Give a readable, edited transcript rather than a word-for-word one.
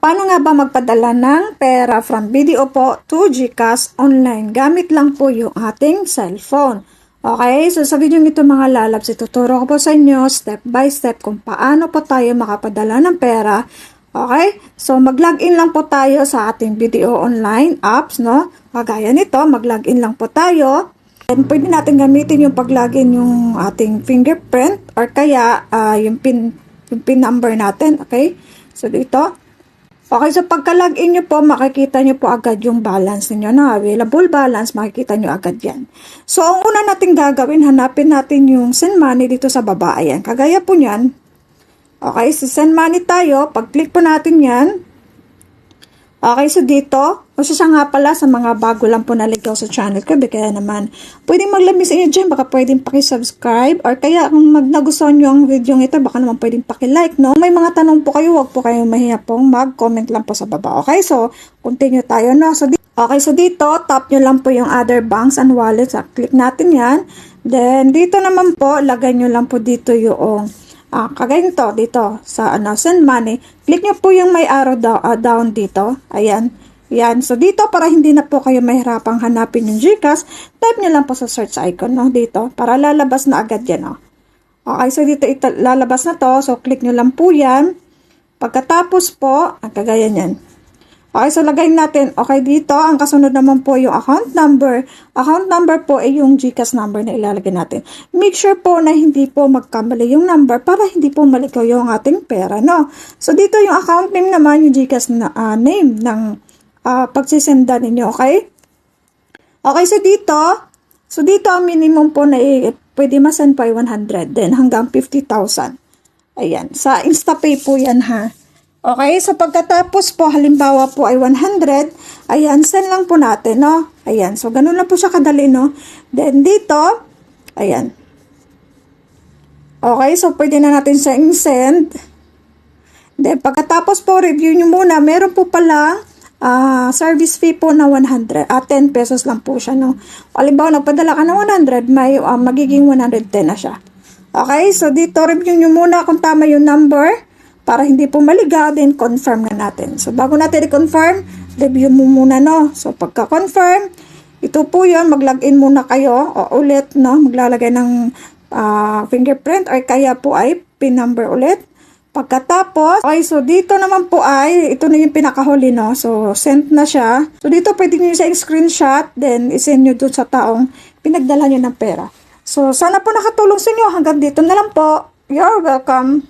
Paano nga ba magpadala ng pera from video po to GCash online? Gamit lang po yung ating cellphone. Okay, so sa video ito mga lalabs, ituturo ko po sa inyo step by step kung paano po tayo makapadala ng pera. Okay, so mag-login lang po tayo sa ating video online apps, no? Kagaya nito, mag-login lang po tayo. And pwede natin gamitin yung pag-login yung ating fingerprint or kaya yung pin number natin. Okay, so dito. Okay, so pagka-login nyo po, makikita nyo po agad yung balance niyo na available balance, makikita nyo agad yan. So, ang una natin gagawin, hanapin natin yung send money dito sa baba. Ayan, kagaya po nyan. Okay, so send money tayo. Pag-click po natin yan. Okay, so dito, o siya nga pala sa mga bago lang po naligaw sa channel ko, kaya naman, pwedeng mag-leave sa inyo dyan, baka pwedeng pakisubscribe, or kaya kung nagustuhan nyo ang video ito, baka naman pwedeng pakilike, no? May mga tanong po kayo, wag po kayong mahiya pong mag-comment lang po sa baba, okay? So, continue tayo, no? So, okay, so dito, tap nyo lang po yung other banks and wallets, click natin yan, then dito naman po, lagay nyo lang po dito yung kagaya nito, dito, sa send money, click nyo po yung may arrow down dito, ayan, yan, so dito, para hindi na po kayo mahirapang hanapin yung GCash, type nyo lang po sa search icon, no, dito, para lalabas na agad yan, no. Okay, so dito, lalabas na to, so click nyo lang po yan, pagkatapos po, kagaya nyan. Okay, so lagay natin, okay, dito, ang kasunod naman po yung account number. Account number po ay yung GCash number na ilalagay natin. Make sure po na hindi po magkamali yung number para hindi po maligaw yung ating pera, no? So, dito yung account name naman, yung GCash na, name ng pagsisenda ninyo, okay? Okay, so dito ang minimum po na pwede masend po ay 100, then hanggang 50,000. Ayan, sa InstaPay po yan, ha? Okay, so pagkatapos po, halimbawa po ay 100, ayan, send lang po natin, no? Ayan, so ganun lang po siya kadali, no? Then dito, ayan. Okay, so pwede na natin siya send. Then pagkatapos po, review nyo muna, meron po palang service fee po na 100, 10 pesos lang po siya, no? Halimbawa, nagpadala ka ng 100, may magiging 110 na siya. Okay, so dito, review nyo muna kung tama yung number. Para hindi po maligaw, then confirm na natin. So, bago natin i-confirm, review mo muna, no? So, pagka-confirm, ito po yun, mag-login muna kayo, o ulit, no? Maglalagay ng fingerprint, or kaya po ay PIN number ulit. Pagkatapos, okay, so dito naman po ay, ito na yung pinakahuli, no? So, sent na siya. So, dito pwede nyo sa screenshot, then isend nyo doon sa taong pinagdala nyo ng pera. So, sana po nakatulong sa inyo. Hanggang dito na lang po. You're welcome.